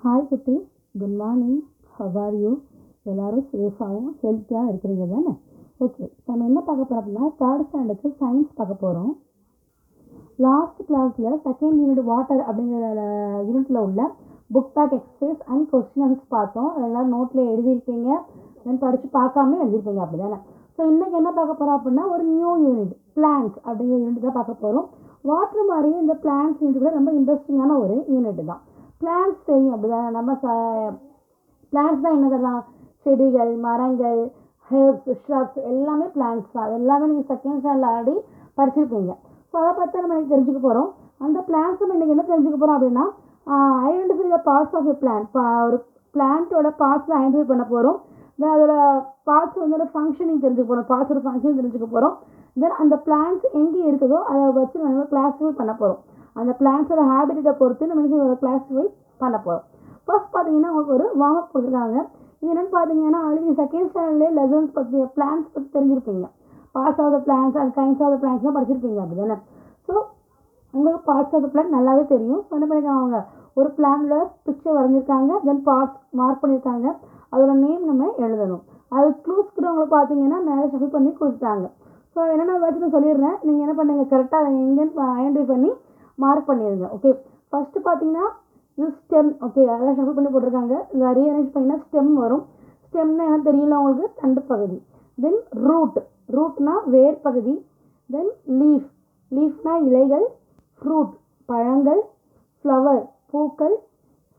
Hi குட்டீஸ், good morning. How are you? எல்லோரும் சேஃபாகவும் ஹெல்த்தியாக இருக்கிறீங்க தானே? ஓகே, நம்ம என்ன பார்க்க போகிறோம் அப்படின்னா தேர்ட் ஸ்டாண்டர்டுக்கு சயின்ஸ் பார்க்க போகிறோம். லாஸ்ட் கிளாஸில் செகண்ட் யூனிட் வாட்டர் அப்படிங்கிற யூனிட்டில் உள்ள book back exercise and questions பார்த்தோம். அதெல்லாம் நோட்டில் எழுதியிருப்பீங்க, தென் படித்து பார்க்காம எழுதியிருப்பீங்க அப்படி தானே? ஸோ இன்றைக்கி என்ன பார்க்க போகிறோம் அப்படின்னா ஒரு நியூ யூனிட் பிளான்ஸ் அப்படிங்கிற யூனிட் தான் பார்க்க போகிறோம். வாட்டர் மாதிரியே இந்த பிளான்ஸ் யூனிட் கூட ரொம்ப இன்ட்ரெஸ்டிங்கான ஒரு யூனிட் தான். பிளான்ஸ் தெரியும் அப்படிதான். நம்ம பிளான்ஸ் தான் என்னதெல்லாம்? செடிகள், மரங்கள், ஹெர்ப்ஸ், ஷ்ரப்ஸ் எல்லாமே பிளான்ஸ் தான். அது எல்லாமே நீங்கள் செகண்ட் ஸ்டாண்டர்டில் ஆல்ரெடி படிச்சிருப்பீங்க. ஸோ அதை பற்றி நம்ம இன்றைக்கி தெரிஞ்சுக்க போகிறோம். அந்த பிளான்ஸ் நம்ம இன்றைக்கி என்ன தெரிஞ்சுக்க போகிறோம் அப்படின்னா identify the parts of a plant. ஒரு பிளான்ட்டோட பார்ட்ஸை ஐடென்டிஃபை பண்ண போகிறோம். தென் அதோட பார்ட்ஸ் வந்து ஃபங்க்ஷனிங் தெரிஞ்சுக்க போகிறோம். பார்ட்ஸோட ஃபங்க்ஷன் தெரிஞ்சுக்க போகிறோம். தென் அந்த பிளான்ஸ் எங்கே இருக்குதோ அதை வச்சு நம்ம கிளாஸிஃபை பண்ண போகிறோம். அந்த பிளான்ஸோட ஹேபிட்டை பொறுத்து நம்ம கிளாஸிஃபை பண்ண போகிறோம். ஃபர்ஸ்ட் பார்த்தீங்கன்னா உங்களுக்கு ஒரு வார்ம் அப் கொடுத்துருக்காங்க. இது என்னென்னு பார்த்தீங்கன்னா ஆல்ரெடி செகண்ட் ஸ்டாண்டர்ட்லேயே லெசன்ஸ் பற்றி பிளான்ஸ் பற்றி தெரிஞ்சிருப்பீங்க. Parts of the plants and kinds of the plants தான் படிச்சிருப்பீங்க அப்படி தானே? ஸோ உங்களுக்கு பார்ட்ஸ் ஆஃப் த பிளான் நல்லாவே தெரியும். ஸோ என்ன பண்ணியிருக்காங்க, ஒரு பிளானோட பிக்சர் வரைஞ்சிருக்காங்க. தென் பார்ட்ஸ் மார்க் பண்ணியிருக்காங்க. அதோட நேம் நம்ம எழுதணும். அது க்ளூஸ் கூட உங்களுக்கு பார்த்தீங்கன்னா மேலே ஷஃபில் பண்ணி கொடுத்துட்டாங்க. ஸோ என்னென்ன வேர்ட்ஸ் நான் சொல்லிடுறேன், நீங்கள் என்ன பண்ணுங்க கரெக்டாக அதை எங்கேன்னு ஐடென்டிஃபை பண்ணி மார்க் பண்ணிடுங்க. ஓகே, ஃபஸ்ட்டு பார்த்தீங்கன்னா இது ஸ்டெம். ஓகே, அதெல்லாம் ஷஃபில் பண்ணி போட்டிருக்காங்க. இதை ரீஅரேஞ்ச் பண்ணிங்கன்னா ஸ்டெம் வரும். ஸ்டெம்னா என்ன தெரியல உங்களுக்கு? தண்டு பகுதி. தென் ரூட், ரூட்னா வேர் பகுதி. தென் லீஃப், லீஃப்னா இலைகள். ஃப்ரூட் பழங்கள். ஃப்ளவர் பூக்கள்.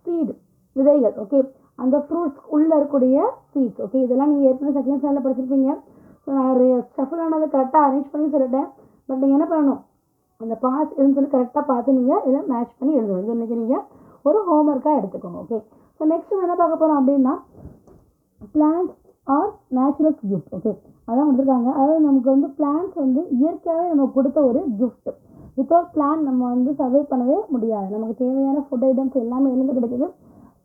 சீடு விதைகள். ஓகே, அந்த ஃப்ரூட்ஸ் உள்ளே இருக்கக்கூடிய சீட்ஸ். ஓகே, இதெல்லாம் நீங்கள் ஏற்கனவே செகண்ட் ஸ்டாண்டர்டில் படிச்சிருப்பீங்க. ஸோ நான் ஷஃபில் ஆனதை கரெக்டாக அரேஞ்ச் பண்ணி சொல்லிட்டேன். பட் நீங்கள் என்ன பண்ணணும், அந்த பார்ட்ஸ் எதுன்னு சொல்லி கரெக்டாக பார்த்து நீங்கள் இதை மேட்ச் பண்ணி எழுதணும். இது இன்றைக்கி நீங்கள் ஒரு ஹோம்ஒர்க்காக எடுத்துக்கோங்க. ஓகே, ஸோ நெக்ஸ்ட் என்ன பார்க்க போகிறோம் அப்படின்னா plants are natural gift. Okay, அதான் கொடுத்துருக்காங்க. அதாவது நமக்கு வந்து பிளான்ஸ் வந்து இயற்கையாகவே நமக்கு கொடுத்த ஒரு கிஃப்ட். வித்தவுட் பிளான் நம்ம வந்து சர்வை பண்ணவே முடியாது. நமக்கு தேவையான ஃபுட் ஐட்டம்ஸ் எல்லாமே எதுலேருந்து கிடைக்குது?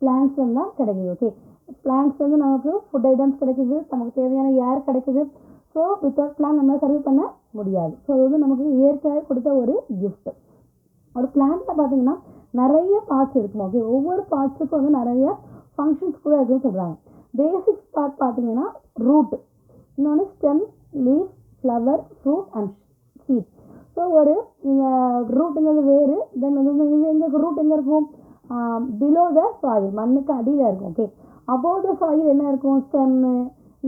பிளான்ஸ்லேருந்து தான் கிடைக்குது. ஓகே, பிளான்ஸ்லேருந்து நமக்கு ஃபுட் ஐட்டம்ஸ் கிடைக்குது, நமக்கு தேவையான ஏர் கிடைக்குது. ஸோ வித்தவுட் பிளான் நம்ம சர்வை பண்ண முடியாது. ஸோ அது வந்து நமக்கு இயற்கையாக கொடுத்த ஒரு கிஃப்ட். ஒரு பிளான்ட்டில் பார்த்தீங்கன்னா நிறைய பார்ட்ஸ் இருக்கும். ஓகே, ஒவ்வொரு பார்ட்ஸுக்கும் வந்து நிறைய ஃபங்க்ஷன்ஸ் கூட இருக்குன்னு சொல்கிறாங்க. பேசிக் பார்ட் பார்த்தீங்கன்னா ரூட், இன்னொன்று stem, leaf, flower, fruit and seed. So ஒரு ரூட்டுங்கிறது வேறு. தென் வந்து இது எங்கே இருக்கும்? ரூட் எங்கே இருக்கும்? பிலோ த சாயில், மண்ணுக்கு அடியில் இருக்கும். ஓகே, அபோவ் த சாயில் என்ன இருக்கும்? Stem,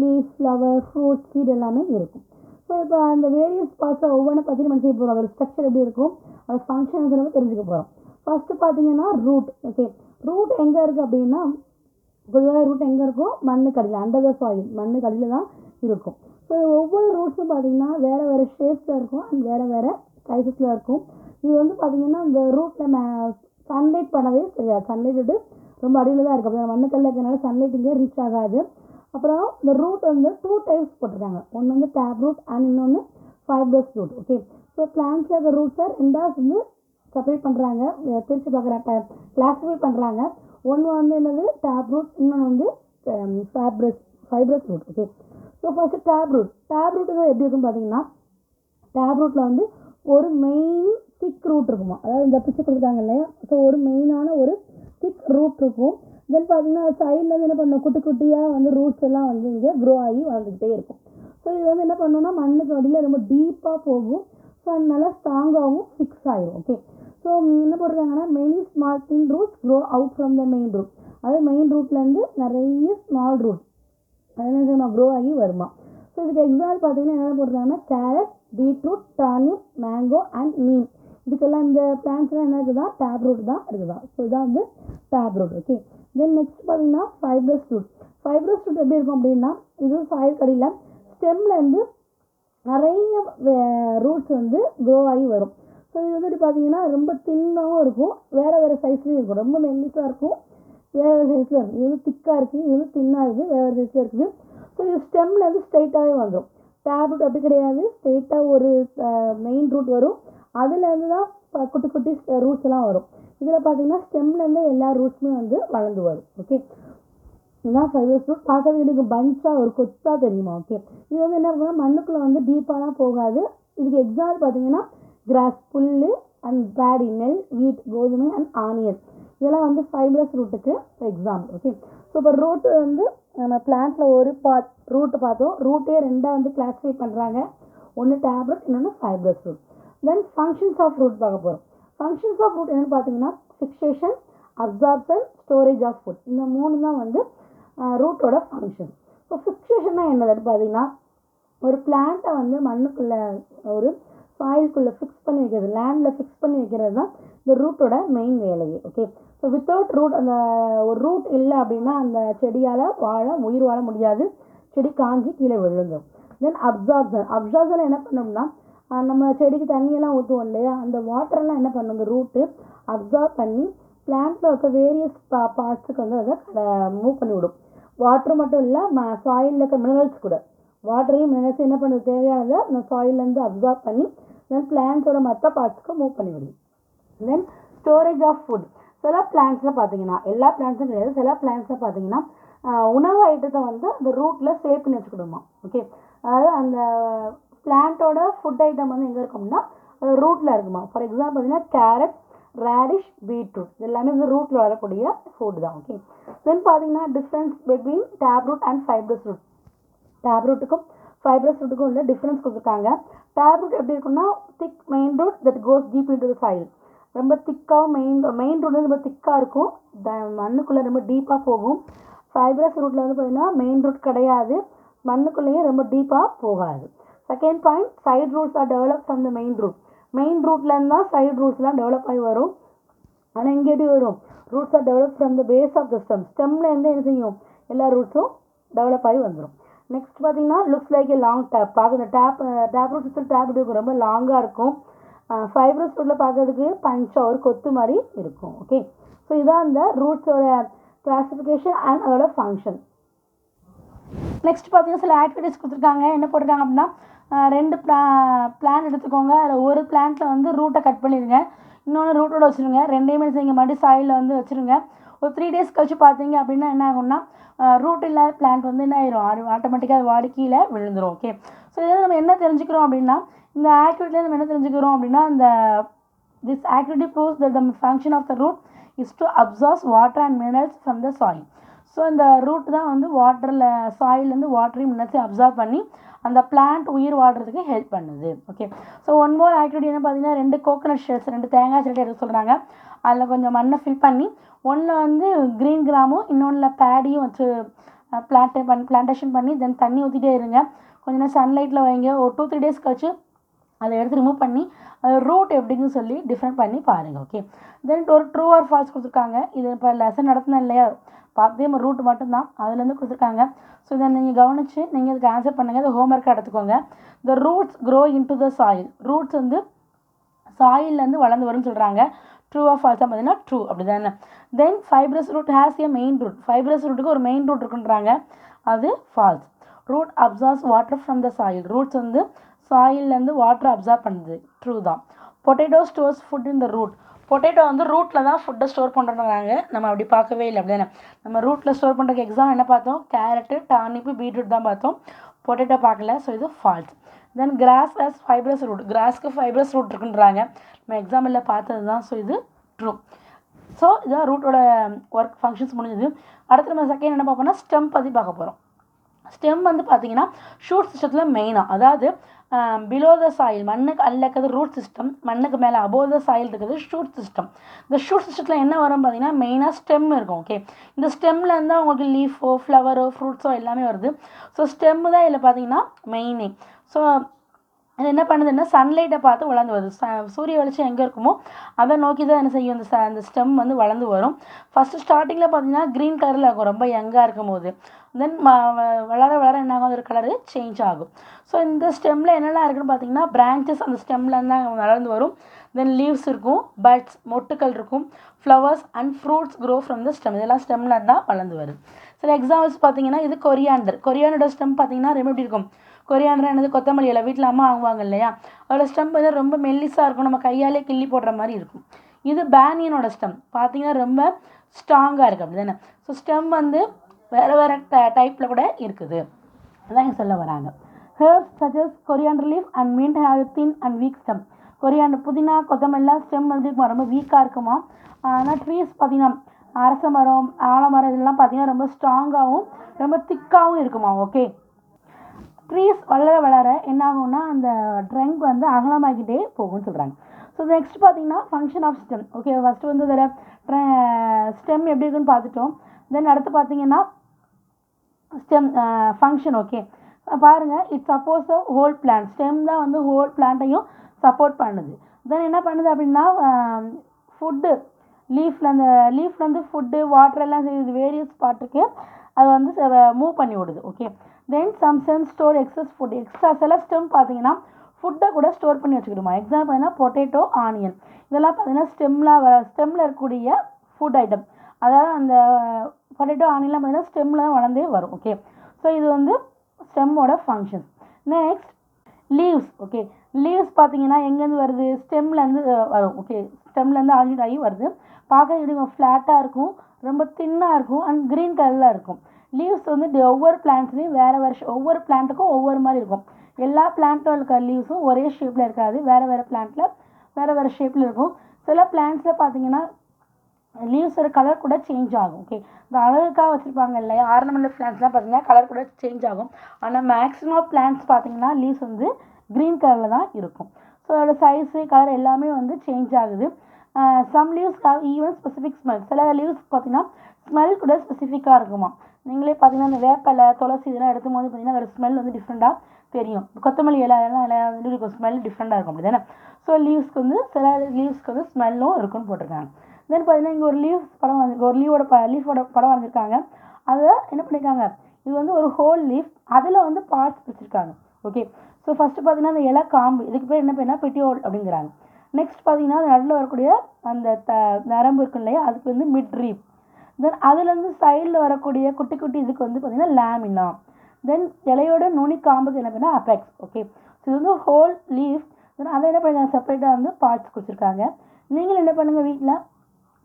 leaf, flower, fruit, seed எல்லாமே இருக்கும். ஸோ இப்போ அந்த வேரியஸ் பார்ட்ஸை ஒவ்வொன்றும் பற்றி நம்ம செய்ய போகிறோம். அதோட ஸ்ட்ரக்சர் எப்படி இருக்கும், அதோட ஃபங்க்ஷன்ஸ் நம்ம தெரிஞ்சுக்க போகிறோம். ஃபஸ்ட்டு பார்த்தீங்கன்னா ரூட். ஓகே, ரூட் எங்கே இருக்குது அப்படின்னா பொதுவாக ரூட் எங்கே இருக்கும்? மண்ணுக்கு அடியில், அண்டர் த சாயில், மண்ணுக்கு அடியில் தான் இருக்கும். ஸோ ஒவ்வொரு ரூட்ஸும் பார்த்தீங்கன்னா வேறு வேறு ஷேப்ஸில் இருக்கும் அண்ட் வேறு வேறு சைஸஸில் இருக்கும். இது வந்து பார்த்தீங்கன்னா இந்த ரூட்டில் சன்லைட் பண்ணவே தெரியாது. சன்லைட் விட்டு ரொம்ப அடியில் தான் இருக்கும். அப்போ மண்ணுக்கல்ல இருக்கிறனால சன்லைட் இங்கே ரீச் ஆகாது. அப்புறம் இந்த ரூட் வந்து 2 டைப்ஸ் போட்டிருக்காங்க. ஒன்று வந்து டேப் ரூட் அண்ட் இன்னொன்று ஃபைப்ரஸ் ரூட். ஓகே, ஸோ பிளான்ஸில் இருக்கிற ரூட்ஸை ரெண்டாக வந்து செப்பரேட் பண்ணுறாங்க, பிரித்து பார்க்குறாங்க, கிளாஸிஃபை பண்ணுறாங்க. ஒன்று வந்து என்னது டேப் ரூட், இன்னொன்று வந்து fibrous root. Okay, so first tap root. Tap root எப்படி இருக்குன்னு பார்த்தீங்கன்னா டேப் ரூட்டில் வந்து ஒரு மெயின் திக் ரூட் இருக்குமா, அதாவது இந்த பிக்சர் கொடுத்துருக்காங்க இல்லையா? ஸோ ஒரு மெயினான ஒரு திக் ரூட் இருக்கும். தென் பார்த்தீங்கன்னா சைடில் வந்து என்ன பண்ணணும், குட்டி குட்டியாக வந்து ரூட்ஸ் எல்லாம் வந்து இங்கே க்ரோ ஆகி வளர்ந்துக்கிட்டே இருக்கும். ஸோ இது வந்து என்ன பண்ணணும்னா மண்ணுக்கு அடியில் ரொம்ப டீப்பாக போகும். ஸோ அது நல்லா ஸ்ட்ராங்காகவும் ஃபிக்ஸ் ஆகிடும். ஓகே, ஸோ என்ன போட்டிருக்காங்கன்னா many small thin roots grow out from the main root. அதாவது மெயின் ரூட்லேருந்து நிறைய ஸ்மால் ரூட் அது என்ன க்ரோ ஆகி வருமா. ஸோ இதுக்கு எக்ஸாம்பிள் பார்த்தீங்கன்னா என்ன போட்டிருக்காங்கன்னா carrot, beetroot, turnip, mango and neem. இதுக்கெல்லாம் இந்த பிளான்ஸ்லாம் என்ன இருக்குதா? டேப் ரூட் தான் இருக்குதா. ஸோ இதான் வந்து tap root. Okay, then next பார்த்தீங்கன்னா ஃபைப்ரஸ் ரூட். ஃபைப்ரஸ் ரூட் எப்படி இருக்கும் அப்படின்னா இது சாயில் கடியில் ஸ்டெம்லேருந்து நிறைய ரூட்ஸ் வந்து க்ரோ ஆகி வரும். ஸோ இது வந்து பார்த்தீங்கன்னா ரொம்ப தின்னாகவும் இருக்கும், வேறு வேறு சைஸ்லேயும் இருக்கும். ரொம்ப மெல்லிஸாக இருக்கும், வேறு வேறு சைஸில் இருக்கும். இது வந்து திக்காக இருக்குது, இது வந்து தின்னாக இருக்குது, வேறு வேறு சைஸில் இருக்குது. ஸோ இது ஸ்டெம்லேருந்து ஸ்ட்ரைட்டாகவே வந்துடும். டேப் ரூட் அப்படி கிடையாது, ஸ்ட்ரைட்டாக ஒரு மெயின் ரூட் வரும், அதுலேருந்து தான் குட்டி குட்டி ரூட்ஸ் எல்லாம் வரும். இதில் பார்த்தீங்கன்னா ஸ்டெம்லேருந்து எல்லா ரூட்ஸுமே வந்து வளர்ந்து வரும். ஓகே, இதுதான் ஃபைப்ரஸ் ரூட். பார்க்கறது எனக்கு பஞ்சாக ஒரு கொத்தாக தெரியுமா? ஓகே, இது வந்து என்ன பண்ணுன்னா மண்ணுக்குள்ளே வந்து டீப்பாலாம் போகாது. இதுக்கு எக்ஸாம்பிள் பார்த்தீங்கன்னா கிராஸ், புல் அண்ட் பேடி, நெல், வீட், கோதுமை அண்ட் ஆனியன். இதெல்லாம் வந்து ஃபைப்ரஸ் ரூட்டுக்கு எக்ஸாம்பிள். ஓகே, ஸோ இப்போ ரூட்டு வந்து நம்ம பிளான்ட்டில் ஒரு பார்ட் ரூட்டு பார்த்தோம். ரூட்டே ரெண்டாக வந்து கிளாஸிஃபை பண்ணுறாங்க. ஒன்று டேப் ரூட், இன்னொன்று fibrous root. Then functions of root பார்க்க போகிறோம். ஃபங்க்ஷன்ஸ் ஆஃப் ரூட் என்னென்னு பார்த்தீங்கன்னா fixation, absorption, storage of food. இந்த 3 தான் வந்து ரூட்டோட ஃபங்க்ஷன். ஸோ ஃபிக்சேஷன்னா என்னதுன்னு பார்த்தீங்கன்னா ஒரு பிளான்ட்டை வந்து மண்ணுக்குள்ளே ஒரு சாயிலுக்குள்ளே ஃபிக்ஸ் பண்ணி வைக்கிறது, லேண்டில் ஃபிக்ஸ் பண்ணி வைக்கிறது தான் இந்த ரூட்டோட மெயின் வேலையே. ஓகே, ஸோ வித்தவுட் ரூட், அந்த ஒரு ரூட் இல்லை அப்படின்னா அந்த செடியால் உயிர் வாழ முடியாது, செடி காஞ்சி கீழே விழுந்துடும். தென் அப்சார்ப்ஷன் என்ன பண்ணோம்னா நம்ம செடிக்கு தண்ணியெல்லாம் ஊற்றுவோம் இல்லையா, அந்த வாட்டரெல்லாம் என்ன பண்ணும் இந்த ரூட்டு அப்சார்ப் பண்ணி பிளான்ட்டில் இருக்க வேரியஸ் பார்ட்ஸுக்கு வந்து அதை மூவ் பண்ணி விடும். வாட்டர் மட்டும் இல்லை, சாயிலில் இருக்க மினரல்ஸ் கூட, வாட்டரையும் மினரல்ஸ் என்ன பண்ணுறது தேவையானதை அந்த சாயிலேருந்து அப்சார்ப் பண்ணி தென் பிளான்ஸோட மற்ற பார்ட்ஸுக்கு மூவ் பண்ணி விடும். தென் ஸ்டோரேஜ் ஆஃப் ஃபுட். சில பிளான்ஸில் பார்த்தீங்கன்னா, எல்லா பிளான்ஸும் கிடையாது, சில பிளான்ஸில் பார்த்தீங்கன்னா உணவு ஐட்டத்தை வந்து அந்த ரூட்டில் சேவ் பண்ணி வச்சுக்கிடுமா. ஓகே, அதாவது அந்த பிளான்ட்டோட ஃபுட் ஐட்டம் வந்து எங்கே இருக்கும்னா ரூட்டில் இருக்குமா. ஃபார் எக்ஸாம்பிள் பார்த்தீங்கன்னா கேரட், ரேடிஷ், பீட்ரூட் எல்லாமே வந்து ரூட்டில் வரக்கூடிய ஃபுட் தான். ஓகே, தென் பார்த்தீங்கன்னா difference between tap root and fibrous root. Tap ரூட்டுக்கும் ஃபைப்ரஸ் ரூட்டுக்கும் உள்ள டிஃப்ரென்ஸ் கொடுத்துருக்காங்க. டேப் ரூட் எப்படி இருக்குன்னா thick main root that goes deep into the soil. ரொம்ப திக்காகவும் மெயின் ரூட் வந்து ரொம்ப திக்காக இருக்கும், மண்ணுக்குள்ளே ரொம்ப டீப்பாக போகும். ஃபைப்ரஸ் ரூட்டில் வந்து பார்த்தீங்கன்னா மெயின் ரூட் கிடையாது, மண்ணுக்குள்ளேயும் ரொம்ப டீப்பாக போகாது. Second point, side roots are develop from the main root. Main ரூட்லேருந்து தான் சைட் ரூட்ஸ்லாம் டெவலப் ஆகி வரும். ஆனால் இங்கே எப்படி வரும், roots are develop from the base of the ஸ்டெம்லேருந்து என்ன செய்யும் எல்லா ரூட்ஸும் டெவலப் ஆகி வந்துடும். நெக்ஸ்ட் பார்த்தீங்கன்னா looks like a long tap. பார்க்க இந்த டேப் ரூட் சிஸ்டம் டேப் இருக்கும், ரொம்ப லாங்காக இருக்கும். ஃபைப்ரஸ் ரூட்டில் பார்க்கறதுக்கு பஞ்சா ஒரு கொத்து மாதிரி இருக்கும். ஓகே, ஸோ இதான் அந்த ரூட்ஸோட கிளாசிஃபிகேஷன் அண்ட் அதோட ஃபங்க்ஷன். நெக்ஸ்ட் பார்த்தீங்கன்னா சில ஆக்டிவிட்டிஸ் கொடுத்துருக்காங்க. என்ன போட்டிருக்காங்க அப்படின்னா 2 பிளான் எடுத்துக்கோங்க. அதில் ஒரு பிளான்ட்டில் வந்து ரூட்டை கட் பண்ணிடுங்க, இன்னொன்று ரூட்டோட வச்சுருங்க. ரெண்டையுமே செய்யுங்க, மறுபடியும் சாயிலில் வந்து வச்சுருங்க. ஒரு 3 days கழிச்சு பார்த்தீங்க அப்படின்னா என்ன ஆகும்னா ரூட் இல்லாத பிளான்ட் வந்து என்ன ஆயிரும், ஆட்டோமேட்டிக்காக அது வாடி கீழே விழுந்துடும். ஓகே, ஸோ இதில் நம்ம என்ன தெரிஞ்சுக்கிறோம் அப்படின்னா இந்த ஆக்டிவிட்டியில் நம்ம என்ன தெரிஞ்சுக்கிறோம் அப்படின்னா this activity proves that the function of the root is to absorb water and minerals from the soil. So இந்த ரூட் தான் வந்து வாட்டரில் சாயிலேருந்து வாட்டரையும் மினரல்ஸையும் அப்சார்ப் பண்ணி அந்த பிளான்ட் உயிர் வாழ்கிறதுக்கு ஹெல்ப் பண்ணுது. Okay, so one more activity என்ன பார்த்தீங்கன்னா 2 கோகோனட் ஷெல்ஸ், 2 தேங்காய் செடி எடுக்க சொல்கிறாங்க. அதில் கொஞ்சம் மண்ணை ஃபில் பண்ணி ஒன்றில் வந்து க்ரீன் கிராமும் இன்னொன்றில் பேடியும் வச்சு பிளான்டேஷன் பண்ணி தென் தண்ணி ஊற்றிட்டே இருங்க. கொஞ்ச நேரம் சன்லைட்டில் வைங்க. ஒரு 2-3 days கழிச்சு அதை எடுத்து ரிமூவ் பண்ணி ரூட் எப்படின்னு சொல்லி டிஃப்ரெண்ட் பண்ணி பாருங்கள். ஓகே, தென் ஒரு ட்ரூ ஆர் ஃபால்ஸ் கொடுத்துருக்காங்க. இது இப்போ லெசன் நடத்தினேன் இல்லையா, பார்த்தே ரூட் மட்டும்தான் அதுலேருந்து கொடுத்துருக்காங்க. ஸோ இதை நீங்கள் கவனித்து நீங்கள் இதுக்கு ஆன்சர் பண்ணுங்கள். இது ஹோம்ஒர்க்காக எடுத்துக்கோங்க. The roots grow in to the soil. Roots வந்து சாயிலேருந்து வளர்ந்து வரும்னு சொல்கிறாங்க. ட்ரூ ஆர் ஃபால்ஸாக பார்த்தீங்கன்னா ட்ரூ, அப்படி தானே. Then fibrous root has a main root. Fibrous ரூட்டுக்கு ஒரு மெயின் ரூட் இருக்குன்றாங்க, அது false. Root absorbs water from the soil. Roots வந்து சாயிலேருந்து வாட்டர் அப்சார்ப் பண்ணுது, ட்ரூ தான். Potato stores food in the root. Potato வந்து ரூட்டில் தான் ஃபுட்டை ஸ்டோர் பண்ணுறாங்க. நம்ம அப்படி பார்க்கவே இல்லை, அப்படி தானே. நம்ம ரூட்டில் ஸ்டோர் பண்ணுறதுக்கு எக்ஸாம் என்ன பார்த்தோம், கேரட்டு, டார்னிப்பு, பீட்ரூட் தான் பார்த்தோம், பொட்டேட்டோ பார்க்கல. ஸோ இது false. Then grass has fibrous root. கிராஸ்க்கு ஃபைப்ரஸ் ரூட் இருக்குன்றாங்க, நம்ம எக்ஸாம்பிளில் பார்த்தது தான். ஸோ இது ட்ரூ. ஸோ இதான் ரூட்டோட ஒர்க் ஃபங்க்ஷன்ஸ் முடிஞ்சது. அடுத்து நம்ம செகண்ட் என்ன பார்ப்போம்னா ஸ்டெம் பற்றி பார்க்க போகிறோம். ஸ்டெம் வந்து பார்த்தீங்கன்னா ஷூட் சிஸ்டத்தில் மெயினாக, அதாவது பிலோ த சாயில் மண்ணுக்கு அல்ல இருக்கிறது ரூட் சிஸ்டம், மண்ணுக்கு மேலே அபோவ் த சாயில் இருக்கிறது ஷூட் சிஸ்டம். இந்த ஷூட் சிஸ்டத்தில் என்ன வரும் பார்த்தீங்கன்னா மெயினாக ஸ்டெம் இருக்கும். ஓகே, இந்த ஸ்டெம்மில் இருந்தால் உங்களுக்கு லீஃபோ, ஃப்ளவரோ, ஃப்ரூட்ஸோ எல்லாமே வருது. ஸோ ஸ்டெம்மு தான் இதில் பார்த்தீங்கன்னா மெயினே. ஸோ அது என்ன பண்ணுதுன்னா சன்லைட்டை பார்த்து வளர்ந்து வருது. சூரிய வெளிச்சம் எங்கே இருக்குமோ அதை நோக்கி தான் என்ன செய்யும் அந்த ஸ்டெம் வந்து வளர்ந்து வரும். ஃபஸ்ட்டு ஸ்டார்டிங்கில் பார்த்தீங்கன்னா க்ரீன் கலரில் இருக்கும் ரொம்ப யங்காக இருக்கும் போது. தென் வளர வளர என்ன ஆகும், ஒரு கலரு சேஞ்ச் ஆகும். ஸோ இந்த ஸ்டெம்மில் என்னெல்லாம் இருக்குன்னு பார்த்தீங்கன்னா பிரான்ச்சஸ் அந்த ஸ்டெம்மில் தான் வளர்ந்து வரும். தென் லீவ்ஸ் இருக்கும், பட்ஸ் மொட்டுக்கள் இருக்கும், flowers and fruits grow from the stem. இதெல்லாம் ஸ்டெம்மில் தான் வளர்ந்து வரும். சில எக்ஸாம்பிள்ஸ் பார்த்தீங்கன்னா இது கொரியாண்டர். கொரியாண்டரோட ஸ்டெம் பார்த்தீங்கன்னா ரொம்ப எப்படி இருக்கும், கொரியாண்டர் என்னது கொத்தமல்லி இலை வீட்டில் அம்மா வாங்குவாங்க இல்லையா, அதோட ஸ்டெம் வந்து ரொம்ப மெல்லிஸாக இருக்கும், நம்ம கையாலே கிள்ளி போடுற மாதிரி இருக்கும். இது பேனியனோட ஸ்டெம் பார்த்தீங்கன்னா ரொம்ப ஸ்ட்ராங்காக இருக்குது, அப்படி தானே. ஸோ ஸ்டெம் வந்து வேறு வேறு டைப்பில் கூட இருக்குது, அதான் இங்கே சொல்ல வராங்க. Herbs such as coriander leaf and mint have thin and weak stem. Coriander, புதினா, கொத்தமல்லாம் ஸ்டெம் வந்து ரொம்ப வீக்காக இருக்குமா. ஆனால் ட்ரீஸ் பார்த்திங்கன்னா அரச மரம், ஆலமரம் இதெல்லாம் பார்த்திங்கன்னா ரொம்ப ஸ்ட்ராங்காகவும் ரொம்ப திக்காகவும் இருக்குமா. ஓகே, ட்ரீஸ் வளர வளர என்ன ஆகும்னா அந்த ட்ரங்க் வந்து அகலமாகிட்டே போகும்னு சொல்கிறாங்க. ஸோ நெக்ஸ்ட் பார்த்தீங்கன்னா function of stem. Okay, first வந்து இதில் ஸ்டெம் எப்படி இருக்குன்னு பார்த்துட்டோம். தென் அடுத்து பார்த்தீங்கன்னா ஸ்டெம் ஃபங்க்ஷன். ஓகே, பாருங்கள், it supports the whole plant. Stem தான் வந்து ஹோல் பிளான்ட்டையும் சப்போர்ட் பண்ணுது. தென் என்ன பண்ணுது அப்படின்னா ஃபுட்டு லீஃப்லேருந்து ஃபுட்டு வாட்டர் எல்லாம் செய்யுது, வேரியஸ் பார்ட்டுக்கு அது வந்து மூவ் பண்ணி விடுது. Okay, then some stem store excess food. Extra சில ஸ்டெம் பார்த்தீங்கன்னா ஃபுட்டை கூட ஸ்டோர் பண்ணி வச்சுக்கிடுமா. எக்ஸாம்பிள் பார்த்தீங்கன்னா பொட்டேட்டோ, ஆனியன் இதெல்லாம் பார்த்தீங்கன்னா ஸ்டெம்மில் இருக்கக்கூடிய ஃபுட் ஐட்டம். அதாவது அந்த பொட்டேட்டோ, ஆனியன்லாம் பார்த்தீங்கன்னா ஸ்டெம்மில் வளர்ந்தே வரும். ஓகே, ஸோ இது வந்து ஸ்டெம்மோட function. Next leaves. Okay, leaves பார்த்தீங்கன்னா எங்கேருந்து வருது, ஸ்டெம்லேருந்து வரும். ஓகே, ஸ்டெம்லேருந்து ஆல்ரெடி ஆகி வருது. பார்க்க இப்படி ஃப்ளாட்டாக இருக்கும், ரொம்ப தின்னாக இருக்கும் அண்ட் க்ரீன் கலரில் இருக்கும். லீவ்ஸ் வந்து ஒவ்வொரு பிளான்ட்ஸ்லையும் வேறு ஒவ்வொரு பிளான்ட்டுக்கும் ஒவ்வொரு மாதிரி இருக்கும். எல்லா பிளான்ட்டும் இருக்க லீவ்ஸும் ஒரே ஷேப்பில் இருக்காது, வேறு பிளான்ட்டில் வேறு ஷேப்பில் இருக்கும். சில பிளான்ட்ஸில் பார்த்தீங்கன்னா லீவ்ஸோட கலர் கூட சேஞ்ச் ஆகும். ஓகே, இந்த அழகுக்காக வச்சுருப்பாங்க இல்லையா, ஆர்னமெண்டல் பிளான்ட்ஸ்லாம் பார்த்தீங்கன்னா கலர் கூட சேஞ்ச் ஆகும். ஆனால் மேக்ஸிமம் பிளான்ட்ஸ் பார்த்தீங்கன்னா லீவ்ஸ் வந்து க்ரீன் கலரில் தான் இருக்கும். ஸோ அதோட சைஸு கலர் எல்லாமே வந்து சேஞ்ச் ஆகுது. Some leaves have even specific smell. சில லீவ்ஸ் பார்த்தீங்கன்னா ஸ்மெல் கூட ஸ்பெசிஃபிக்காக இருக்குமா. நீங்களே பார்த்தீங்கன்னா இந்த வேப்பலை, துளசி இதெல்லாம் எடுக்கும் போது பார்த்தீங்கன்னா ஒரு ஸ்மெல் வந்து டிஃப்ரெண்ட்டாக தெரியும். கொத்தமல்லி இலை வந்து ஸ்மெல் டிஃப்ரெண்ட்டாக இருக்கும், அப்படி தானே. ஸோ லீவ்ஸ்க்கு வந்து சில லீவ்ஸ்க்கு வந்து ஸ்மெல்லும் இருக்குன்னு போட்டிருக்காங்க. தென் பார்த்தீங்கன்னா இங்கே ஒரு லீஃபோட படம் வரைஞ்சிருக்காங்க. அதை என்ன பண்ணியிருக்காங்க, இது வந்து ஒரு ஹோல் லீஃப், அதில் வந்து பார்ட்ஸ் பிடிச்சிருக்காங்க. ஓகே, ஸோ ஃபஸ்ட்டு பார்த்தீங்கன்னா அந்த இலை காம்பு, இதுக்கு பேர் என்ன பேர்னா பெட்டியோல் அப்படிங்கிறாங்க. நெக்ஸ்ட் பார்த்தீங்கன்னா அந்த நடுவில் வரக்கூடிய அந்த நரம்பு இருக்கும் இல்லையா, அதுக்கு வந்து மிட் ரீப். தென் அதுலேருந்து சைடில் வரக்கூடிய குட்டி குட்டி இதுக்கு வந்து பார்த்தீங்கன்னா லேமினா. தென் இலையோட நுனி காம்புக்கு என்ன பண்ணால் அபெக்ஸ். ஓகே, ஸோ இது வந்து ஹோல் லீஃப். தென் அதை என்ன பண்ணுறாங்க, செப்பரேட்டாக வந்து பார்ட்ஸ் கொடுத்துருக்காங்க. நீங்களும் என்ன பண்ணுங்கள், வீட்டில்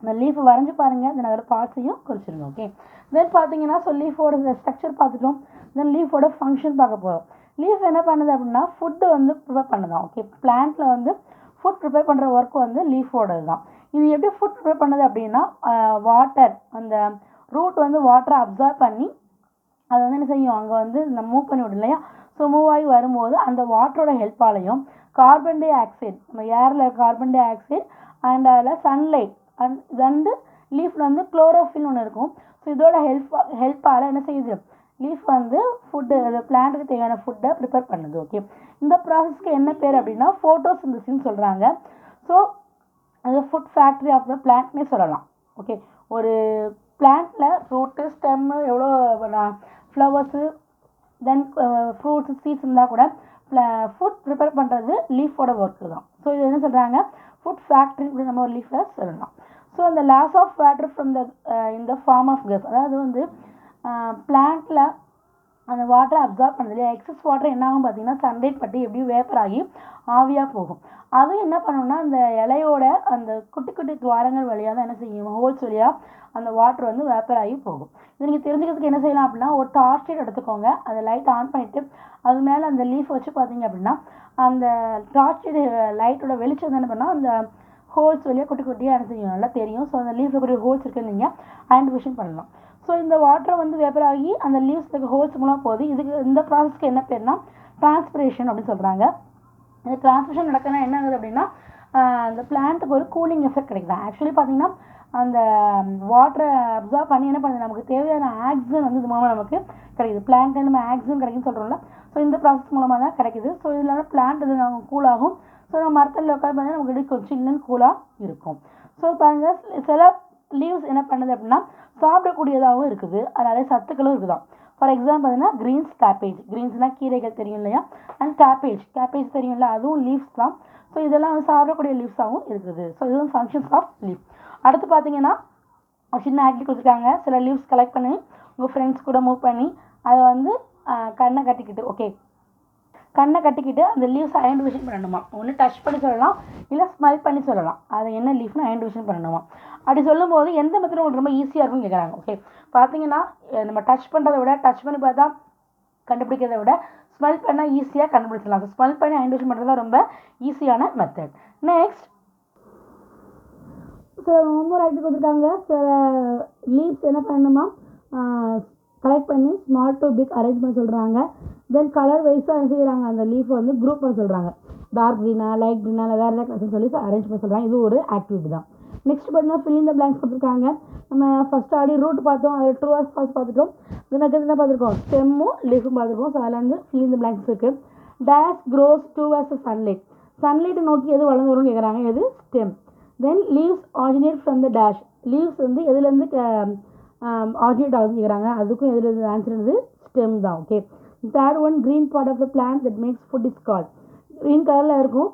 அந்த லீஃப் வரைஞ்சி பாருங்கள், தென் அதோட பார்ட்ஸையும் குறிச்சிருங்க. ஓகே, தென் பார்த்தீங்கன்னா ஸோ லீஃபோட ஸ்ட்ரக்சர் பார்த்துட்டோம். தென் லீஃபோட ஃபங்க்ஷன் பார்க்க போகிறோம். லீஃப் என்ன பண்ணுது அப்படின்னா ஃபுட்டு வந்து ப்ரிப்பேர் பண்ணுதான். ஓகே, பிளான்ட்டில் வந்து ஃபுட் ப்ரிப்பேர் பண்ணுற ஒர்க் வந்து லீஃபோடது தான். இது எப்படி ஃபுட் ப்ரிப்பேர் பண்ணுது அப்படின்னா வாட்டர், அந்த ரூட் வந்து வாட்டரை அப்சார்ப் பண்ணி அதை வந்து என்ன செய்யும், அங்கே வந்து நம்ம மூவ் பண்ணி விடும் இல்லையா. ஸோ மூவ் ஆகி வரும்போது அந்த வாட்டரோட ஹெல்ப்பாலையும் கார்பன் டை ஆக்சைடு, நம்ம ஏரில் கார்பன் டை ஆக்சைடு அண்ட் அதில் சன்லைட் அண்ட் லீஃபில் வந்து குளோரோஃபில் ஒன்று இருக்கும். ஸோ இதோட ஹெல்ப்பால் என்ன செய்யுது, லீஃப் வந்து ஃபுட்டு, அது பிளான்ட்டுக்கு தேவையான ஃபுட்டை ப்ரிப்பேர் பண்ணுது. ஓகே, இந்த ப்ராசஸ்க்கு என்ன பேர் அப்படின்னா ஃபோட்டோசிந்தசிஸ்ன்னு சொல்கிறாங்க. ஸோ அது ஃபுட் ஃபேக்ட்ரி ஆஃப் த பிளான்ட்னே சொல்லலாம். ஓகே, ஒரு பிளான்ட்டில் ரூட்டு, ஸ்டெம்மு, எவ்வளோ ஃப்ளவர்ஸு, தென் ஃப்ரூட்ஸு, சீட்ஸ் இருந்தால் கூட ஃபுட் ப்ரிப்பேர் பண்ணுறது லீஃபோட ஒர்க்கு தான். ஸோ இது என்ன சொல்கிறாங்க, ஃபுட் ஃபேக்ட்ரி அப்படின்னு நம்ம ஒரு லீஃபில் சொல்லலாம். ஸோ அந்த லாஸ் ஆஃப் வாட்டர் ஃப்ரம் இந்த ஃபார்ம் ஆஃப் கேஸ், அதாவது வந்து பிளான்ட்டில் அந்த வாட்டரை அப்சார்ப் பண்ணுறது இல்லையா, எக்ஸஸ் வாட்டர் என்ன ஆகும் பார்த்தீங்கன்னா சன்லைட் பட்டு எப்படியும் வேப்பர் ஆகி ஆவியாக போகும். அதுவும் என்ன பண்ணணும்னா அந்த இலையோட அந்த குட்டி குட்டி துவாரங்கள் வழியாக தான் என்ன செய்யும், ஹோல்ஸ் வழியாக அந்த வாட்டர் வந்து வேப்பர் ஆகி போகும். இது நீங்கள் தெரிஞ்சுக்கிறதுக்கு என்ன செய்யலாம் அப்படின்னா ஒரு டார்ச் லைட் எடுத்துக்கோங்க, அதை லைட் ஆன் பண்ணிவிட்டு அது மேலே அந்த லீஃப் வச்சு பார்த்தீங்க அப்படின்னா அந்த டார்ச் லைட்டோட வெளிச்சம் என்ன பண்ணால் அந்த ஹோல்ஸ் வழியாக குட்டி குட்டியாக என்ன செய்யும், நல்லா தெரியும். ஸோ அந்த லீஃபில் கூடிய ஹோல்ஸ் இருக்குன்னு நீங்கள் ஐடென்டிஃபிகேஷன் பண்ணலாம். ஸோ இந்த வாட்டரை வந்து வேப்பர் ஆகி அந்த லீவ்ஸுக்கு ஹோல்ஸ் மூலம் போகுது. இதுக்கு இந்த ப்ராசஸ்க்கு என்ன பேர்னா டிரான்ஸ்பிரேஷன் அப்படின்னு சொல்கிறாங்க. இந்த டிரான்ஸ்பிரேஷன் நடக்கணும் என்ன ஆகுது அப்படின்னா அந்த பிளான்ட்டுக்கு ஒரு கூலிங் எஃபெக்ட் கிடைக்குது. ஆக்சுவலி பார்த்தீங்கன்னா அந்த வாட்டரை அப்சார்ப் பண்ணி என்ன பண்ணுது, நமக்கு தேவையான ஆக்சிஜன் வந்து இது மூலமாக நமக்கு கிடைக்குது. பிளான்ட்டு நம்ம ஆக்சிஜன் கிடைக்குன்னு சொல்கிறோம்ல, ஸோ இந்த ப்ராசஸ் மூலமாக தான் கிடைக்குது. ஸோ இதில் பிளான்ட் இது நமக்கு கூலாகும். ஸோ நம்ம மரத்தில் உட்காந்து பார்த்தீங்கன்னா நமக்கு கொஞ்சம் சில்லுன்னு கூலாக இருக்கும். ஸோ பாருங்கள், சில லீவ்ஸ் என்ன பண்ணுது அப்படின்னா சாப்பிடக்கூடியதாகவும் இருக்குது, அது நிறைய சத்துக்களும் இருக்குதான். ஃபார் எக்ஸாம்பிள் பார்த்தீங்கன்னா கிரீன்ஸ்னால் கீரைகள் தெரியும் இல்லையா, அண்ட் கேபேஜ் தெரியும்ல, அதுவும் லீவ்ஸ் தான். ஸோ இதெல்லாம் வந்து சாப்பிடக்கூடிய லீவ்ஸாகவும் இருக்குது. ஸோ இதுவும் ஃபங்க்ஷன்ஸ் ஆஃப் லீவ். அடுத்து பார்த்தீங்கன்னா சின்ன ஆக்டிவிட்டி கொடுத்துருக்காங்க. சில லீவ்ஸ் கலெக்ட் பண்ணி உங்கள் ஃப்ரெண்ட்ஸ் கூட மூவ் பண்ணி அதை வந்து கண்ணை கட்டிக்கிட்டு, ஓகே, கண்ணை கட்டிக்கிட்டு அந்த லீவ்ஸ் ஐடென்டிஃபிகேஷன் பண்ணணுமா. ஒன்று டச் பண்ணி சொல்லலாம், இல்லை ஸ்மெல் பண்ணி சொல்லலாம். அதை என்ன லீஃப்னு ஐடென்டிஃபிகேஷன் பண்ணணுமா. அப்படி சொல்லும்போது எந்த மெத்தட் உங்களுக்கு ரொம்ப ஈஸியாக இருக்கும்னு கேட்குறாங்க. ஓகே, பார்த்தீங்கன்னா நம்ம டச் பண்ணுறதை விட, டச் பண்ணி பார்த்தா கண்டுபிடிக்கிறத விட ஸ்மெல் பண்ணால் ஈஸியாக கண்டுபிடிச்சிடலாம். ஸோ ஸ்மெல் பண்ணி ஐடென்டிஃபை பண்ணுறது தான் ரொம்ப ஈஸியான மெத்தட். நெக்ஸ்ட் சில ஒவ்வொரு ஆக்டிவிட்டி கொடுத்துருக்காங்க. சில லீவ்ஸ் என்ன பண்ணணுமா கலெக்ட் பண்ணி ஸ்மால் டு பிக் அரேஞ்ச் பண்ண சொல்கிறாங்க. தென் கலர் வைஸாக என்ன செய்கிறாங்க, அந்த லீஃப் வந்து குரூப் பண்ண சொல்கிறாங்க. டார்க் க்ரீனா, லைட் க்ரீனா, இல்லை வேறு கலர்ஸ்னு சொல்லி அரேஞ்ச் பண்ண சொல்கிறாங்க. இது ஒரு ஆக்டிவிட்டி தான். நெக்ஸ்ட் பார்த்தீங்கன்னா ஃபில் இன் த பிளாங்க்ஸ் கொடுத்துருக்காங்க. நம்ம ஃபஸ்ட்டு ஆடி ரூட் பார்த்தோம், அதில் ட்ரூ ஆர் ஃபால்ஸ் பார்த்துட்டோம். தென் அடுத்து என்ன பார்த்துருக்கோம், ஸ்டெம்மும் லீஃபும் பார்த்துருக்கோம். ஸோ அதில் வந்து ஃபில் இன் த பிளாங்க்ஸ் இருக்குது. Dash grows towards sunlight. சன்லைட்டை நோக்கி எது வளர்ந்து வரும்னு கேட்குறாங்க, எது stem. Then leaves originate from the dash. Leaves வந்து எதுலேருந்து ஆரிஜினேட் ஆகுதுன்னு கேட்குறாங்க. அதுக்கும் எதுலேருந்து ஆன்சர் வந்து ஸ்டெம் தான். Okay. Third one green part of the plant that makes food is called. Green கலரில் இருக்கும்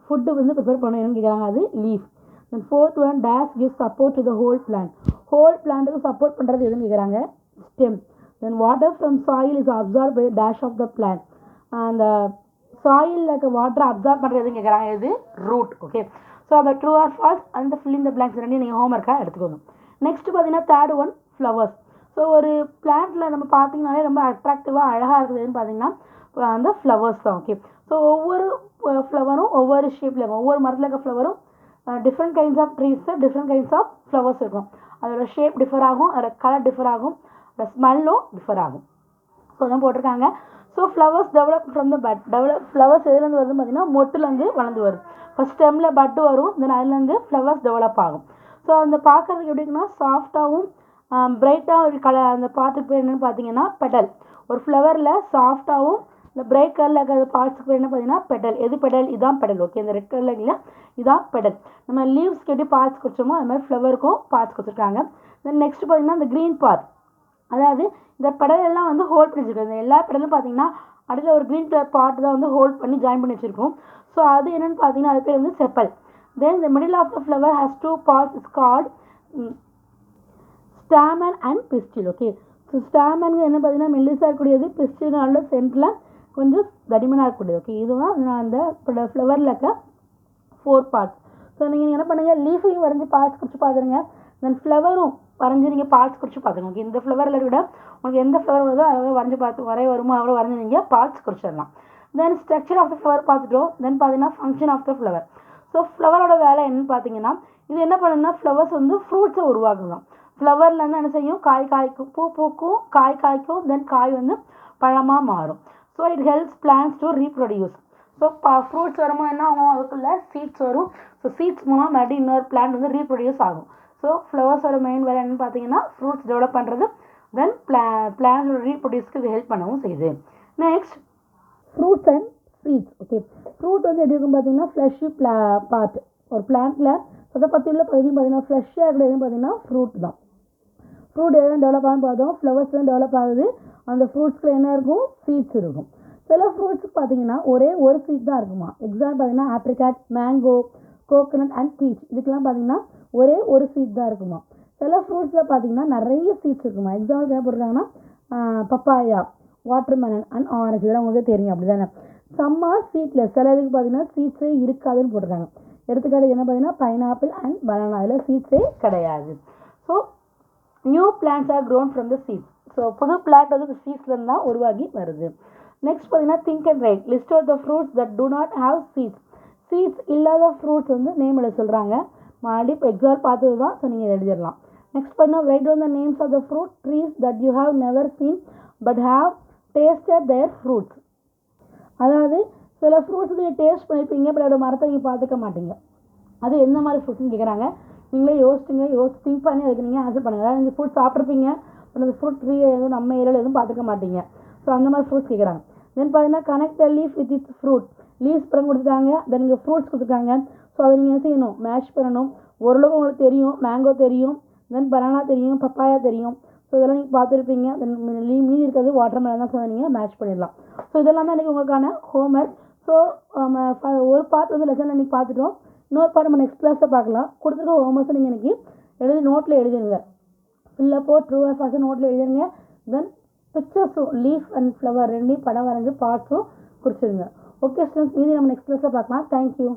ஃபுட்டு வந்து ப்ரிப்பேர் பண்ணணும்னு கேட்குறாங்க, அது leaf. Then fourth one dash gives support to the whole plant. Whole பிளான்ட்டுக்கு சப்போர்ட் பண்ணுறது எதுன்னு கேட்குறாங்க, stem. Then water from soil is absorb by dash of the plant. அந்த சாயிலில் இருக்க வாட்டரை அப்சார்ப் பண்ணுறது எதுன்னு கேட்குறாங்க, எது ரூட். ஓகே. ஸோ அந்த ட்ரூ ஆர் ஃபால்ஸ் அந்த ஃபில் இன் த பிளாங்க்ஸ் ரெண்டையும் நீங்கள் ஹோம்ஒர்க்காக எடுத்துக்கோங்க. நெக்ஸ்ட் பார்த்தீங்கன்னா தேர்ட் ஒன் ஃப்ளவர்ஸ். ஸோ ஒரு பிளான்ட்டில் நம்ம பார்த்தீங்கன்னாலே ரொம்ப அட்ராக்டிவாக அழகாக இருக்குதுன்னு பார்த்தீங்கன்னா அந்த ஃப்ளவர்ஸ் தான். ஓகே. ஸோ ஒவ்வொரு ஃப்ளவரும் ஒவ்வொரு ஷேப்பில் இருக்கும். ஒவ்வொரு மரத்தில் இருக்க ஃப்ளவரும் different kinds of trees different kinds of flowers இருக்கும். அதோட ஷேப் டிஃபர் ஆகும், அதோட கலர் டிஃபர் ஆகும், அதோட ஸ்மெல்லும் டிஃபர் ஆகும். ஸோ தான் போட்டிருக்காங்க. So flowers develop from the but. Flowers எதுலேருந்து வருதுன்னு பார்த்தீங்கன்னா மொட்டுலேருந்து வளர்ந்து வரும். ஃபஸ்ட் ஸ்டெம்மில் பட்டு வரும், தென் அதுலேருந்து ஃப்ளவர்ஸ் டெவலப் ஆகும். ஸோ அந்த பார்க்குறதுக்கு எப்படி இருக்குன்னா சாஃப்டாகவும் பிரைட்டாகவும் ஒரு கலர். அந்த பார்ட்டுக்கு பேர் என்னென்னு பார்த்தீங்கன்னா பெடல். ஒரு ஃப்ளவரில் சாஃப்டாகவும் இந்த பிரைட் கலரில் இருக்கிற பார்ட்ஸுக்கு பேர் என்ன பார்த்தீங்கன்னா பெடல். எது பெடல், இதுதான் பெடல். ஓகே. இந்த ரெட் கலரில் இல்லை, இதான் பெடல். நம்ம லீவ்ஸ்க்கு எப்படி பார்ட்ஸ் கொடுத்தோமோ அது மாதிரி ஃப்ளவருக்கும் பார்ட்ஸ் கொடுத்துருக்காங்க. தென் நெக்ஸ்ட் பார்த்தீங்கன்னா இந்த க்ரீன் பார்ட், அதாவது இந்த பெடல் எல்லாம் வந்து ஹோல்ட் பண்ணி வச்சுருக்கோம். இந்த எல்லா பெடலும் பார்த்தீங்கன்னா அடுத்த ஒரு க்ரீன் கலர் பார்ட் தான் வந்து ஹோல்ட் பண்ணி ஜாயின் பண்ணி வச்சுருக்கோம். ஸோ அது என்னென்னு பார்த்தீங்கன்னா அது பேர் வந்து செப்பல். தென் the middle of the flower has two parts. It's called stamen and pistil. Okay. So stamen என்ன பார்த்தீங்கன்னா மெல்லிஸாக இருக்கக்கூடியது, பிஸ்டில் நல்ல சென்டரில் கொஞ்சம் தடிமனாக இருக்கக்கூடியது. ஓகே. இதுதான் அந்த ஃப்ளவரில் இருக்க 4 பார்ட்ஸ். ஸோ நீங்கள் என்ன பண்ணுங்கள், லீஃபையும் வரைஞ்சி பார்ட்ஸ் குறித்து பார்த்துருங்க. தென் ஃப்ளவரும் வரைஞ்சி நீங்கள் பார்ட்ஸ் குறித்து பார்த்துருங்க. ஓகே. இந்த ஃப்ளவரில் விட உங்களுக்கு எந்த ஃப்ளவர் வருதோ அதை வரைஞ்சி பார்த்து வருமோ அவ்வளோ வரைஞ்சி நீங்கள் பார்ட்ஸ் குறிச்சிடலாம். Then structure of the flower பார்த்துட்டோம். தென் பார்த்தீங்கன்னா function of the flower. So ஃப்ளவரோட வேலை என்னன்னு பார்த்தீங்கன்னா இது என்ன பண்ணுன்னா ஃப்ளவர்ஸ் வந்து ஃப்ரூட்ஸை உருவாக்குதான். ஃப்ளவர்லேருந்து என்ன செய்யும், காய் காய்க்கும், பூ பூக்கும், காய் காய்க்கும், தென் காய் வந்து பழமாக மாறும். So it helps plants to reproduce. So fruits வரும்போது என்ன ஆகும், அதுக்குள்ளே சீட்ஸ் வரும். ஸோ சீட்ஸ் மூலம் மறுபடியும் இன்னொரு பிளான்ட் வந்து ரீப்ரொடியூஸ் ஆகும். ஸோ ஃப்ளவர்ஸோட மெயின் வேலை என்னன்னு பார்த்தீங்கன்னா ஃப்ரூட்ஸ் டெவலப் பண்ணுறது, தென் பிளான்ஸோட ரீப்ரொடியூஸ்க்கு இது ஹெல்ப் பண்ணவும் செய்யுது. Next fruits and seeds. Okay. Fruit வந்து எப்படி இருக்கும் பார்த்தீங்கன்னா ஃப்ளஷி பார்ட். ஒரு பிளான்ட்டில் அதை பற்றியுள்ள பகுதியும் பார்த்தீங்கன்னா ஃப்ளஷியாக இருக்கிறது எதுன்னு பார்த்தீங்கன்னா ஃப்ரூட் தான். ஃப்ரூட் எதுவும் டெவலப் ஆகும் பார்த்தோம், ஃப்ளவர்ஸ் தான் டெவலப் ஆகுது. அந்த ஃப்ரூட்ஸில் என்ன இருக்கும், சீட்ஸ் இருக்கும். சில ஃப்ரூட்ஸுக்கு பார்த்தீங்கன்னா ஒரே ஒரு சீட் தான் இருக்குமா. எக்ஸாம்பிள் பார்த்தீங்கன்னா apricot, mango, coconut and beach. இதுக்கெல்லாம் பார்த்தீங்கன்னா ஒரே ஒரு சீட் தான் இருக்குமா. சில ஃப்ரூட்ஸில் பார்த்தீங்கன்னா நிறைய சீட்ஸ் இருக்குமா. எக்ஸாம்பிள் என்ன போடுறாங்கன்னா பப்பாயா, வாட்டர்மெலன் அண்ட் ஆரஞ்சு. இதெல்லாம் உங்களுக்கு தெரியும் அப்படி தானே. சம்மார் சீட்லெஸ். சில இதுக்கு பார்த்தீங்கன்னா சீட்ஸே இருக்காதுன்னு போட்டுருக்காங்க. எடுத்துக்காட்டு என்ன பார்த்தீங்கன்னா பைனாப்பிள் அண்ட் பனானா, அதில் சீட்ஸே கிடையாது. So new plants are grown from the seeds. So புது பிளான்ட் வந்து சீட்ஸ்லேருந்து தான் உருவாகி வருது. நெக்ஸ்ட் பார்த்தீங்கன்னா think and write. List out the fruits that do not have seeds. Seeds இல்லாத ஃப்ரூட்ஸ் வந்து நேம் எழுத சொல்கிறாங்க. மறுபடியும் இப்போ எக்ஸாம்பிள் பார்த்தது தான். ஸோ நீங்கள் எழுதிடலாம். நெக்ஸ்ட் பார்த்தீங்கன்னா write down the names of the fruit trees that you have never seen but have tasted their fruits. அதாவது சில ஃப்ரூட்ஸ் நீங்கள் டேஸ்ட் பண்ணியிருப்பீங்க, பட் அதோட மரத்தை நீங்கள் பார்த்துக்க மாட்டீங்க. அது எந்த மாதிரி ஃப்ரூட்ஸ்னு கேட்குறாங்க. நீங்களே யோசிச்சு திங்க் பண்ணி அதுக்கு நீங்கள் ஆன்சர் பண்ணுங்கள். அதாவது நீங்கள் ஃப்ரூட் சாப்பிட்ருப்பீங்க, பட் அந்த ஃப்ரூட் ட்ரீ எதுவும் நம்ம ஏரியாவில் எதுவும் பார்த்துக்க மாட்டீங்க. ஸோ அந்த மாதிரி ஃப்ரூட்ஸ் கேட்குறாங்க. தென் பார்த்தீங்கன்னா connect the leaf with it's fruit. Leaves படம் கொடுத்துட்டாங்க, தென் நீங்கள் ஃப்ரூட்ஸ் கொடுத்துருக்காங்க. ஸோ அதை நீங்கள் என்ன செய்யணும், மேட்ச் பண்ணணும். ஓரளவுக்கு உங்களுக்கு தெரியும், மேங்கோ தெரியும், தென் பனானா தெரியும், பப்பாயா தெரியும். ஸோ இதெல்லாம் நீங்கள் பார்த்துருப்பீங்க. தென் மீதி இருக்கிறது வாட்டர்மெலன் தான். ஸோ நீங்கள் மேட்ச் பண்ணிடலாம். ஸோ இதெல்லாம் தான் இன்றைக்கி உங்களுக்கான ஹோம்ஒர்க். ஸோ ஒரு பார்ட் வந்து லெசன் இன்றைக்கி பார்த்துட்டோம். இன்னொரு பார்ட் நம்ம நெக்ஸ்ட் கிளாஸில் பார்க்கலாம். கொடுத்துருக்க ஹோம்ஒர்க்ஸை நீங்கள் இன்றைக்கி எழுதி நோட்டில் எழுதிடுங்க. ஃபில்லப்போ ட்ரூ ஆர் ஃபால்ஸ் நோட்டில் எழுதிடுங்க. தென் பிக்சர்ஸும் லீஃப் அண்ட் ஃப்ளவர் ரெண்டையும் படம் வரைஞ்சி பார்ட்ஸும் குறிச்சிடுங்க. ஓகே ஸ்டூடெண்ட்ஸ், மீதி நம்ம நெக்ஸ்ட் கிளாஸில் பார்க்கலாம். தேங்க்யூ.